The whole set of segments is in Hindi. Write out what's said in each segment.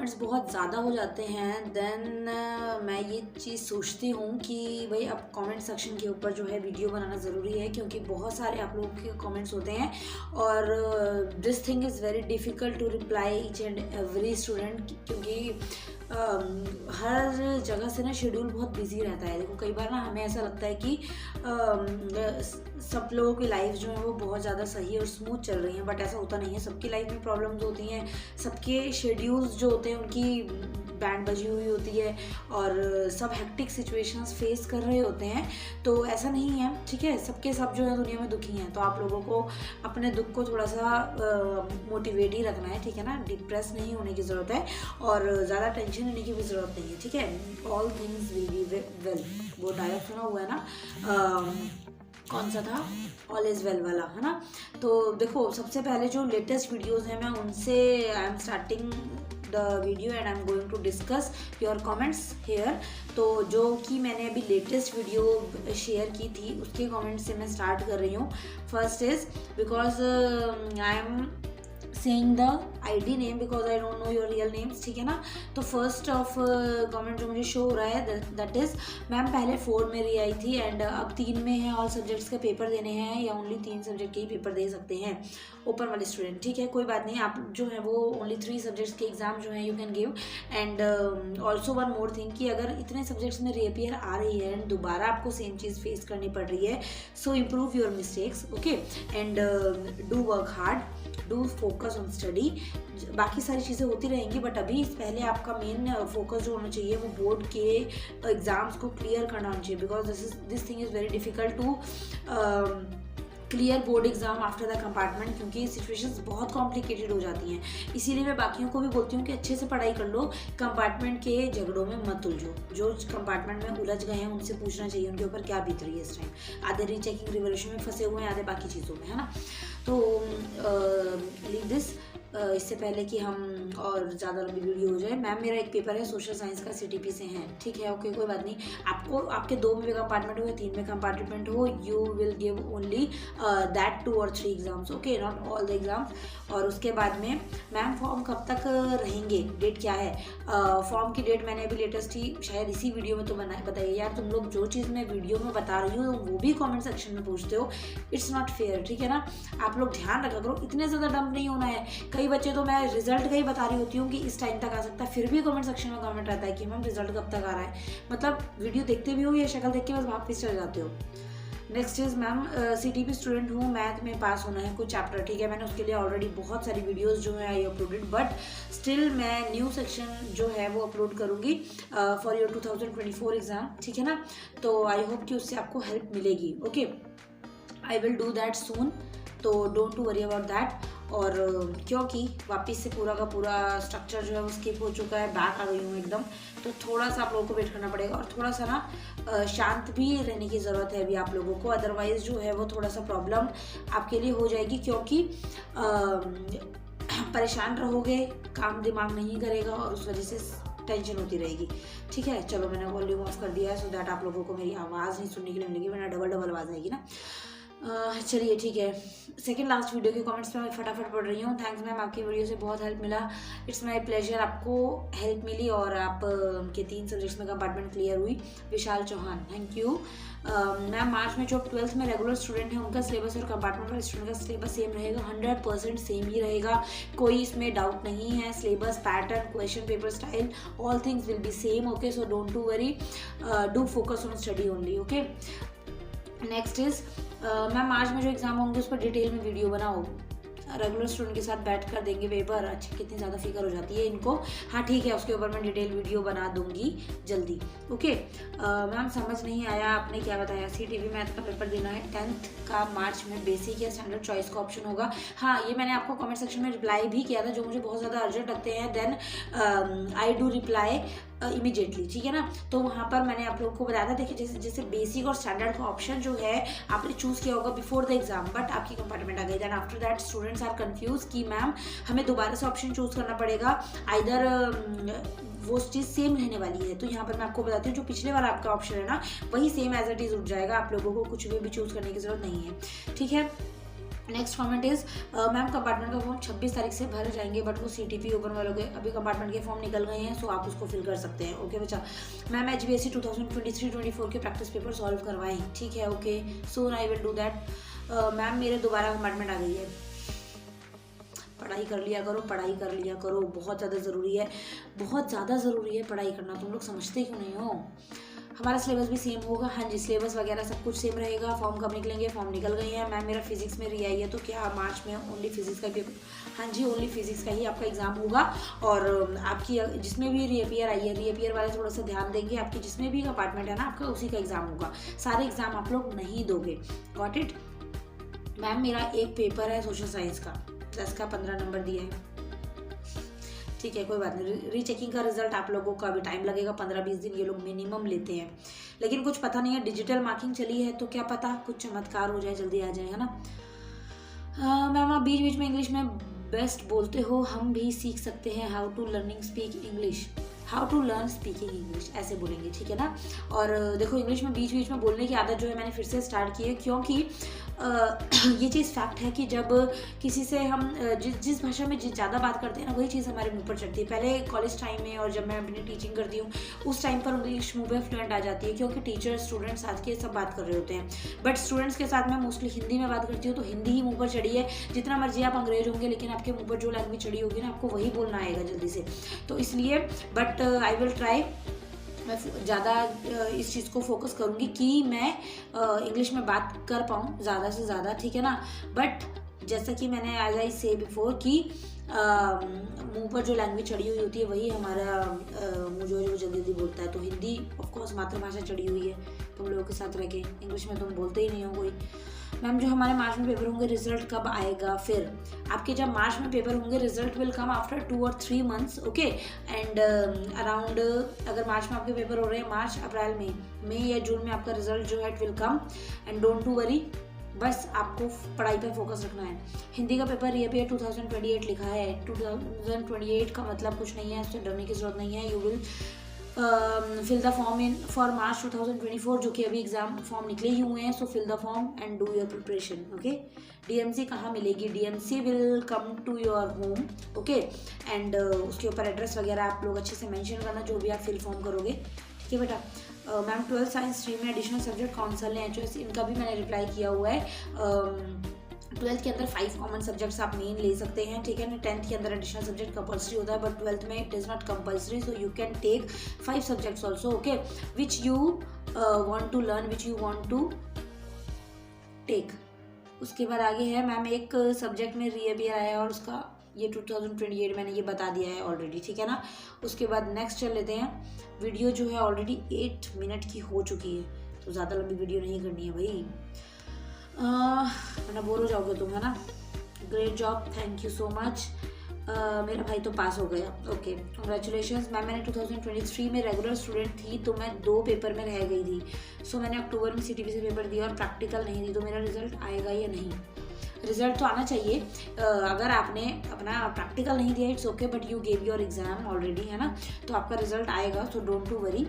कमेंट्स बहुत ज़्यादा हो जाते हैं देन मैं ये चीज़ सोचती हूँ कि भाई अब कमेंट सेक्शन के ऊपर जो है वीडियो बनाना ज़रूरी है, क्योंकि बहुत सारे आप लोगों के कमेंट्स होते हैं और this thing is very difficult to reply each and every student, क्योंकि हर जगह से ना शेड्यूल बहुत बिजी रहता है। देखो कई बार ना हमें ऐसा लगता है कि सब लोगों की लाइफ जो है वो बहुत ज़्यादा सही और स्मूथ चल रही है, बट ऐसा होता नहीं है। सबकी लाइफ में प्रॉब्लम्स होती हैं, सबके शेड्यूल्स जो होते हैं उनकी बैंड बजी हुई होती है और सब हेक्टिक सिचुएशंस फेस कर रहे होते हैं। तो ऐसा नहीं है, ठीक है, सबके सब जो है दुनिया में दुखी हैं। तो आप लोगों को अपने दुख को थोड़ा सा मोटिवेट ही रखना है, ठीक है ना, डिप्रेस नहीं होने की ज़रूरत है और ज़्यादा टेंशन लेने की भी ज़रूरत नहीं है, ठीक है। All things will be well, वो डायलॉग सुना हुआ है ना, कौन सा था, ऑल इज़ वेल वाला, है ना। तो देखो सबसे पहले जो लेटेस्ट वीडियोज़ हैं मैं उनसे I am starting the video and I am going to discuss your comments here. तो जो कि मैंने अभी लेटेस्ट वीडियो शेयर की थी उसके कमेंट से मैं स्टार्ट कर रही हूँ। First is because I am saying the ID name because I don't know your real names, ठीक है ना। तो फर्स्ट ऑफ कमेंट जो मुझे शो हो रहा है दैट इज़ मैम पहले 4 में री आई थी एंड अब 3 में है, ऑल सब्जेक्ट्स का पेपर देने हैं या ओनली 3 सब्जेक्ट के ही पेपर दे सकते हैं ओपन वाले स्टूडेंट, ठीक है, कोई बात नहीं। आप जो है वो ओनली 3 सब्जेक्ट्स के एग्जाम जो है you can give and also one more thing कि अगर इतने सब्जेक्ट्स में रीअपियर आ रही है एंड दोबारा आपको सेम चीज़ फेस करनी पड़ रही है, so improve your mistakes, okay, and do work hard, do focus on study. बाकी सारी चीज़ें होती रहेंगी बट अभी पहले आपका मेन फोकस जो होना चाहिए वो बोर्ड के एग्ज़ाम्स को क्लियर करना होना चाहिए, because this thing is very difficult to clear board exam after the compartment, क्योंकि सिचुएशंस बहुत कॉम्प्लिकेटेड हो जाती हैं। इसीलिए मैं बाकियों को भी बोलती हूँ कि अच्छे से पढ़ाई कर लो, कंपार्टमेंट के झगड़ों में मत उलझो। जो कंपार्टमेंट में उलझ गए हैं उनसे पूछना चाहिए उनके ऊपर क्या बीत रही है इस टाइम। आधे रीचेकिंग रिवोल्यूशन में फंसे हुए हैं, आधे बाकी चीज़ों में, है ना। तो लीव दिस, इससे पहले कि हम और ज़्यादा लंबी वीडियो हो जाए, मैम मेरा एक पेपर है सोशल साइंस का, CTP से हैं, ठीक है, ओके, कोई बात नहीं। आपको आपके 2 में कंपार्टमेंट हो या 3 में कंपार्टमेंट हो, you will give only that 2 और 3 exams, okay, not all the exams. और उसके बाद में मैम फॉर्म कब तक रहेंगे, डेट क्या है? फॉर्म की डेट मैंने अभी लेटेस्ट ही शायद इसी वीडियो में तो बताइए यार, तुम लोग जो चीज़ मैं वीडियो में बता रही हूँ वो भी कॉमेंट सेक्शन में पूछते हो, इट्स नॉट फेयर, ठीक है ना। आप लोग ध्यान रखा करो, इतने ज़्यादा डंप नहीं होना है। कई बच्चे तो मैं रिजल्ट का ही बता रही होती हूँ कि इस टाइम तक आ सकता है, फिर भी कमेंट सेक्शन में कमेंट रहता है कि मैम रिजल्ट कब तक आ रहा है। मतलब वीडियो देखते भी हो या शक्ल देख के बस वापस चले जाते हो। Next is ma'am CTP student हूँ, मैथ में पास होना है कुछ चैप्टर, ठीक है, मैंने उसके लिए ऑलरेडी बहुत सारी वीडियोस जो है आई अपलोडेड, बट स्टिल मैं न्यू सेक्शन जो है वो अपलोड करूँगी फॉर योर 2024 एग्ज़ाम, ठीक है ना। तो आई होप कि उससे आपको हेल्प मिलेगी, okay, I will do that soon, तो don't to worry about that. और क्योंकि वापस से पूरा का पूरा स्ट्रक्चर जो है वो स्किप हो चुका है, बैक आ गई हूँ एकदम, तो थोड़ा सा आप लोगों को वेट करना पड़ेगा और थोड़ा सा ना शांत भी रहने की ज़रूरत है अभी आप लोगों को, अदरवाइज़ जो है वो थोड़ा सा प्रॉब्लम आपके लिए हो जाएगी, क्योंकि परेशान रहोगे, काम दिमाग नहीं करेगा और उस वजह से टेंशन होती रहेगी, ठीक है। चलो मैंने वॉल्यूम ऑफ कर दिया है सो दैट आप लोगों को मेरी आवाज़ नहीं सुनने के लिए मिलेगी, वरना डबल आवाज़ आएगी ना। चलिए ठीक है, सेकंड लास्ट वीडियो के कमेंट्स में मैं फटाफट पढ़ रही हूँ। थैंक्स मैम, आपकी वीडियो से बहुत हेल्प मिला, इट्स माय प्लेजर, आपको हेल्प मिली और आप के 3 सब्जेक्ट्स में कंपार्टमेंट क्लियर हुई। विशाल चौहान, थैंक यू मैम। मार्च में जो 12th में रेगुलर स्टूडेंट है उनका सिलेबस और कंपार्टमेंट वाले स्टूडेंट का सिलेबस सेम रहेगा, 100% सेम ही रहेगा, कोई इसमें डाउट नहीं है। Syllabus, pattern, question paper style, all things will be same, okay, so don't to worry, do focus on study only, okay. Next is ma'am मार्च में जो एग्जाम होंगे उस पर डिटेल में वीडियो बनाओ, रेगुलर स्टूडेंट के साथ बैठ कर देंगे पेपर। अच्छा, कितनी ज़्यादा फिक्र हो जाती है इनको, हाँ ठीक है, उसके ऊपर मैं डिटेल वीडियो बना दूंगी जल्दी, ओके। मैम समझ नहीं आया आपने क्या बताया, CTP मैथ का पेपर देना है 10th का मार्च में, बेसिक या स्टैंडर्ड चॉइस का ऑप्शन होगा। हाँ, ये मैंने आपको कमेंट सेक्शन में रिप्लाई भी किया था, जो मुझे बहुत ज़्यादा अर्जेंट लगते हैं, then I do reply immediately, ठीक है ना। तो वहाँ पर मैंने आप लोगों को बताया था, देखिए जैसे बेसिक और स्टैंडर्ड का ऑप्शन जो है आपने चूज़ किया होगा बिफोर द एग्जाम, बट आपकी कंपार्टमेंट आ गई, then after that students are confuse कि मैम हमें दोबारा से ऑप्शन चूज़ करना पड़ेगा, आइदर वो चीज़ सेम रहने वाली है। तो यहाँ पर मैं आपको बताती हूँ, जो पिछले वाला आपका ऑप्शन है ना वही सेम एज इट इज़ उठ जाएगा, आप लोगों को कुछ भी चूज़ करने की ज़रूरत नहीं है, ठीक है। Next comment is ma'am compartment का फॉर्म 26 तारीख से भर जाएंगे, बट वो CTP ओपन वालों के अभी कंपार्टमेंट के फॉर्म निकल गए हैं, सो आप उसको फिल कर सकते हैं। ओके बच्चा। मैम HBSC 2023-24 के प्रैक्टिस पेपर सॉल्व करवाएं, ठीक है, okay, soon I will do that. Ma'am मेरे दोबारा कंपार्टमेंट आ गई है। पढ़ाई कर लिया करो, पढ़ाई कर लिया करो, बहुत ज़्यादा ज़रूरी है, बहुत ज़्यादा ज़रूरी है पढ़ाई करना। तुम लोग समझते क्यों नहीं हो? हमारा सिलेबस भी सेम होगा। हाँ जी, सिलेबस वगैरह सब कुछ सेम रहेगा। फॉर्म कब निकलेंगे? फॉर्म निकल गए हैं। मैम मेरा फिजिक्स में री आई है, तो क्या मार्च में ओनली फिजिक्स का पेपर? हाँ जी, ओनली फिजिक्स का ही आपका एग्जाम होगा। और आपकी जिसमें भी रीअपियर आई है, रीअपियर वाले थोड़ा सा ध्यान देंगे, आपकी जिसमें भी कंपार्टमेंट है ना आपका, उसी का एग्जाम होगा। सारे एग्जाम आप लोग नहीं दोगे। Got it? मैम मेरा एक पेपर है सोशल साइंस का, 10 का 15 नंबर दिए हैं, ठीक है, कोई बात नहीं। रीचेकिंग का रिजल्ट आप लोगों का अभी टाइम लगेगा, 15-20 दिन ये लोग मिनिमम लेते हैं, लेकिन कुछ पता नहीं है, डिजिटल मार्किंग चली है तो क्या पता कुछ चमत्कार हो जाए, जल्दी आ जाए, है ना। मैम आप बीच बीच में इंग्लिश में बेस्ट बोलते हो, हम भी सीख सकते हैं। How to learning speak English, how to learn speaking English, ऐसे बोलेंगे, ठीक है ना। और देखो इंग्लिश में बीच बीच में बोलने की आदत जो है मैंने फिर से स्टार्ट की है, क्योंकि ये चीज़ फैक्ट है कि जब किसी से हम जिस भाषा में ज़्यादा बात करते हैं ना, वही चीज़ हमारे मुंह पर चढ़ती है। पहले कॉलेज टाइम में और जब मैं अपनी टीचिंग करती हूँ उस टाइम पर इंग्लिश मुंह पे फ्लुएंट आ जाती है, क्योंकि टीचर स्टूडेंट्स साथ के सब बात कर रहे होते हैं। बट स्टूडेंट्स के साथ मैं मोस्टली हिंदी में बात करती हूँ, तो हिंदी ही मुँह पर चढ़ी है। जितना मर्जी आप अंग्रेज होंगे, लेकिन आपके मुँह पर जो लैंग्वेज चढ़ी होगी ना, आपको वही बोलना आएगा जल्दी से। तो इसलिए बट आई विल ट्राई, मैं ज़्यादा इस चीज़ को फोकस करूँगी कि मैं इंग्लिश में बात कर पाऊँ ज़्यादा से ज़्यादा, ठीक है ना। बट जैसा कि मैंने एज आई से बिफोर कि मुंह पर जो लैंग्वेज चढ़ी हुई होती है वही हमारा मुंह जो जल्दी जल्दी बोलता है। तो हिंदी ऑफकोर्स मातृभाषा चढ़ी हुई है तुम लोगों के साथ रह के, इंग्लिश में तुम बोलते ही नहीं हो कोई। मैम जो हमारे मार्च में पेपर होंगे रिजल्ट कब आएगा? फिर आपके जब मार्च में पेपर होंगे रिजल्ट विल कम आफ्टर 2 और 3 मंथ्स, ओके। एंड अराउंड अगर मार्च में आपके पेपर हो रहे हैं, मार्च अप्रैल में, मई या जून में आपका रिजल्ट जो है it will come. And don't to worry, बस आपको पढ़ाई पर फोकस रखना है। हिंदी का पेपर रीअपियर 2028 लिखा है, 2028 का मतलब कुछ नहीं है, इससे डरने की जरूरत नहीं है। You will fill the form in for March 2024, जो कि अभी एग्जाम फॉर्म निकले ही हुए हैं। So fill the form and do your preparation, okay. DMC कहाँ मिलेगी? DMC will come to your home, okay. And उसके ऊपर एड्रेस वगैरह आप लोग अच्छे से मेंशन करना जो भी आप फिल फॉर्म करोगे, ठीक है बेटा। मैम 12th साइंस स्ट्रीम में एडिशनल सब्जेक्ट कौन सा लें? HOS, इनका भी मैंने रिप्लाई किया हुआ है। 12th के अंदर 5 कॉमन सब्जेक्ट्स आप मेन ले सकते हैं, ठीक है ना। 10th के अंदर एडिशनल सब्जेक्ट कंपलसरी होता है, बट 12th में it is not compulsory, so you can take 5 subjects also, okay, which you want to learn, which you want to take. उसके बाद आगे है मैम एक सब्जेक्ट में रीअपियर आया है और उसका ये 2028 मैंने ये बता दिया है ऑलरेडी, ठीक है ना। उसके बाद नेक्स्ट चल लेते हैं। वीडियो जो है ऑलरेडी 8 मिनट की हो चुकी है, तो ज़्यादा लंबी वीडियो नहीं करनी है भाई, वरना बोर हो जाओगे तुम, है ना। Great job, thank you so much. मेरा भाई तो पास हो गया, ओके, कंग्रेचुलेशंस। मैंने 2023 में रेगुलर स्टूडेंट थी, तो मैं 2 पेपर में रह गई थी। सो मैंने अक्टूबर में CTP से पेपर दिया और प्रैक्टिकल नहीं दी, तो मेरा रिजल्ट आएगा या नहीं? रिजल्ट तो आना चाहिए। अगर आपने अपना प्रैक्टिकल नहीं दिया it's okay, but you gave your exam already, है ना, तो आपका रिजल्ट आएगा, सो डोंट टू वरी,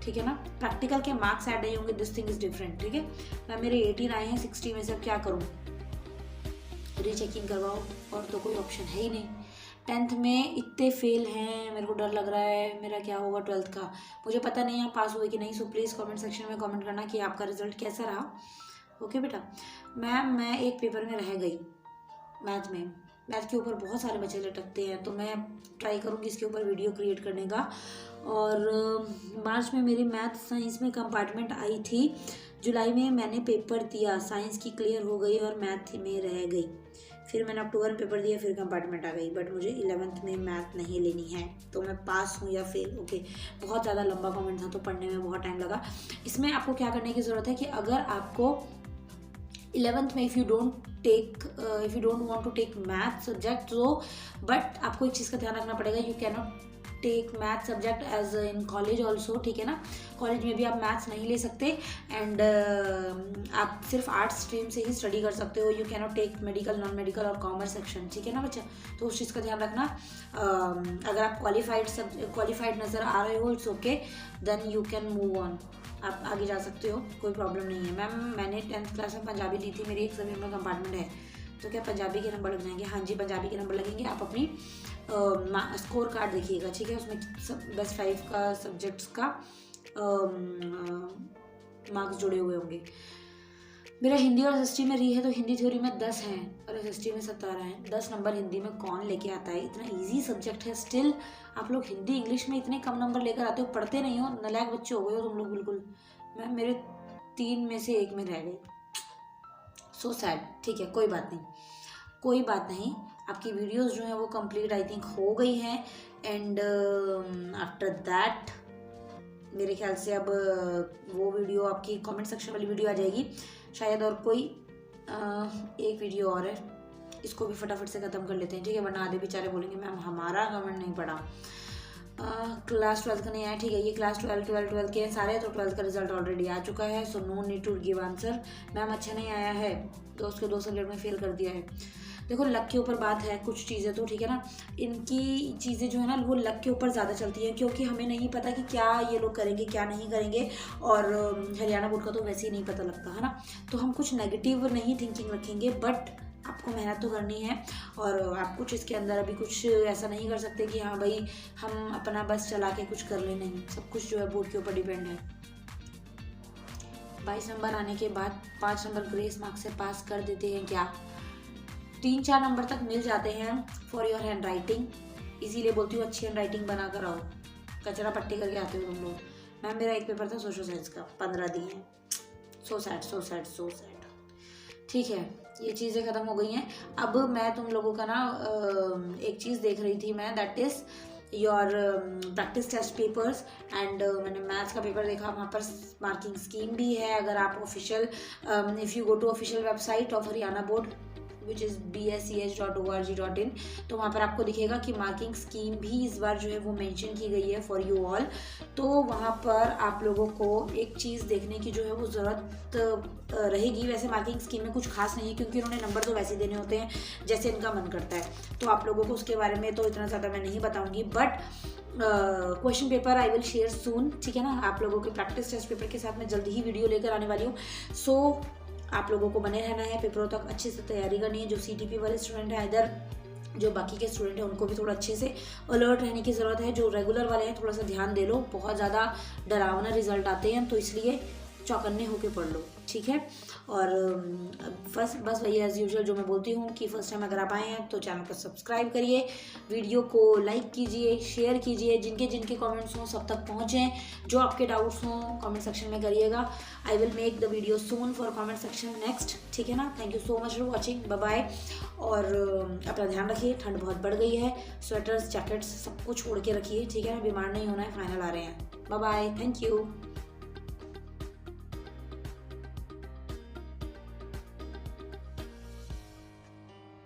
ठीक है ना। प्रैक्टिकल के मार्क्स ऐड नहीं होंगे, दिस थिंग इज डिफरेंट, ठीक है। मैं मेरे 18 आए हैं 60 में से, अब क्या करूँ? रीचेकिंग करवाओ, और तो कोई ऑप्शन है ही नहीं। 10th में इतने फेल हैं, मेरे को डर लग रहा है मेरा क्या होगा 12th का। मुझे पता नहीं आप पास हुए कि नहीं, सो प्लीज़ कमेंट सेक्शन में कमेंट करना कि आपका रिजल्ट कैसा रहा, ओके बेटा। मैम मैं एक पेपर में रह गई मैथ में, मैथ के ऊपर बहुत सारे बच्चे लटकते हैं, तो मैं ट्राई करूँगी इसके ऊपर वीडियो क्रिएट करने का। और मार्च में मेरी मैथ साइंस में कंपार्टमेंट आई थी, जुलाई में मैंने पेपर दिया, साइंस की क्लियर हो गई और मैथ में रह गई। फिर मैंने अक्टूबर में पेपर दिया, फिर कंपार्टमेंट आ गई, बट मुझे 11th में मैथ नहीं लेनी है, तो मैं पास हूँ या फेल, ओके। बहुत ज़्यादा लंबा कमेंट था, तो पढ़ने में बहुत टाइम लगा। इसमें आपको क्या करने की ज़रूरत है कि अगर आपको 11th में if you don't want to take math subject, तो बट आपको एक चीज़ का ध्यान रखना पड़ेगा, you can not take math subject as in college also, ठीक है ना। कॉलेज में भी आप मैथ्स नहीं ले सकते, एंड आप सिर्फ आर्ट्स स्ट्रीम से ही स्टडी कर सकते हो। You can not take medical, non medical और कॉमर्स सेक्शन, ठीक है ना बच्चा। तो उस चीज़ का ध्यान रखना। अगर आप क्वालिफाइड नज़र आ रहे हो it's okay, then you can move on, आप आगे जा सकते हो, कोई प्रॉब्लम नहीं है। मैम मैंने 10th क्लास में पंजाबी ली थी, मेरी एक सब्जेक्ट में कंपार्टमेंट है, तो क्या पंजाबी के नंबर लग जाएंगे? हाँ जी, पंजाबी के नंबर लगेंगे। आप अपनी स्कोर कार्ड देखिएगा, ठीक है, उसमें सब बेस्ट 5 का सब्जेक्ट्स का मार्क्स जुड़े हुए होंगे। मेरा हिंदी और एसएसटी में री है तो हिंदी थ्योरी में 10 हैं और एसएसटी में 17 हैं। 10 नंबर हिंदी में कौन लेके आता है? इतना इजी सब्जेक्ट है, स्टिल आप लोग हिंदी इंग्लिश में इतने कम नंबर लेकर आते हो, पढ़ते नहीं हो, नालायक बच्चे हो गए हो तुम लोग बिल्कुल। मैम मेरे 3 में से 1 में रह गए, सो सैड। ठीक है, कोई बात नहीं, कोई बात नहीं। आपकी वीडियोस जो हैं वो कंप्लीट आई थिंक हो गई हैं एंड आफ्टर दैट मेरे ख्याल से अब वो वीडियो आपकी कमेंट सेक्शन वाली वीडियो आ जाएगी शायद, और कोई एक वीडियो और है, इसको भी फटाफट से ख़त्म कर लेते हैं, ठीक है, वरना आधे बेचारे बोलेंगे मैम हमारा कमेंट नहीं पड़ा। क्लास 12 का नहीं आया, ठीक है, ये क्लास 12 के सारे, तो 12 का रिजल्ट ऑलरेडी आ चुका है, so no need to give answer. Ma'am अच्छा नहीं आया है, दोस्त के 2 सब्जेक्ट में फेल कर दिया है। देखो लक के ऊपर बात है, कुछ चीज़ें तो ठीक है ना, इनकी चीज़ें जो है ना वो लक के ऊपर ज़्यादा चलती हैं, क्योंकि हमें नहीं पता कि क्या ये लोग करेंगे क्या नहीं करेंगे, और हरियाणा बोर्ड का तो वैसे ही नहीं पता लगता है ना, तो हम कुछ नेगेटिव नहीं थिंकिंग रखेंगे, बट आपको मेहनत तो करनी है और आप कुछ इसके अंदर अभी कुछ ऐसा नहीं कर सकते कि हाँ भाई हम अपना बस चला के कुछ कर ले, नहीं, सब कुछ जो है बोर्ड के ऊपर डिपेंड है। 22 नंबर आने के बाद 5 नंबर ग्रेस मार्क्स से पास कर देते हैं क्या? 3-4 नंबर तक मिल जाते हैं फॉर योर हैंड राइटिंग, इसीलिए बोलती हूँ अच्छी हैंड राइटिंग बना कर आओ, कचरा पट्टी करके आते हो तुम लोग। मैम मेरा एक पेपर था सोशल साइंस का, 15 दिए हैं, so sad so sad so sad. ठीक है, ये चीज़ें ख़त्म हो गई हैं। अब मैं तुम लोगों का ना एक चीज़ देख रही थी मैं, that is your practice test papers, and मैंने मैथ्स का पेपर देखा, वहाँ पर मार्किंग स्कीम भी है। अगर आप official if you go to official website of Haryana board which is bsch.org.in, तो वहाँ पर आपको दिखेगा कि मार्किंग स्कीम भी इस बार जो है वो मेंशन की गई है फॉर यू ऑल। तो वहाँ पर आप लोगों को एक चीज़ देखने की जो है वो ज़रूरत रहेगी। वैसे मार्किंग स्कीम में कुछ खास नहीं है, क्योंकि उन्होंने नंबर तो वैसे देने होते हैं जैसे इनका मन करता है, तो आप लोगों को उसके बारे में तो इतना ज़्यादा मैं नहीं बताऊँगी, but question paper I will share soon, ठीक है ना। आप लोगों के प्रैक्टिस टेस्ट पेपर के साथ मैं जल्दी ही वीडियो लेकर आने वाली हूँ, सो आप लोगों को बने रहना है, पेपरों तक अच्छे से तैयारी करनी है। जो CTP वाले स्टूडेंट हैं, इधर जो बाकी के स्टूडेंट हैं उनको भी थोड़ा अच्छे से अलर्ट रहने की ज़रूरत है। जो रेगुलर वाले हैं थोड़ा सा ध्यान दे लो, बहुत ज़्यादा डरावना रिजल्ट आते हैं, तो इसलिए चौकन्ने होके पढ़ लो, ठीक है। और बस वही एज़ यूजुअल जो मैं बोलती हूँ कि फर्स्ट टाइम अगर आप आए हैं तो चैनल को सब्सक्राइब करिए, वीडियो को लाइक कीजिए, शेयर कीजिए, जिनके जिनके कमेंट्स हों सब तक पहुँचें, जो आपके डाउट्स हों कमेंट सेक्शन में करिएगा। I will make the video soon for comment section next, ठीक है ना। Thank you so much for watching, bye bye. और अपना ध्यान रखिए, ठंड बहुत बढ़ गई है, स्वेटर्स जैकेट्स सब कुछ ओढ़ के रखिए, ठीक है ना, बीमार नहीं होना है, फाइनल आ रहे हैं। Bye bye, thank you.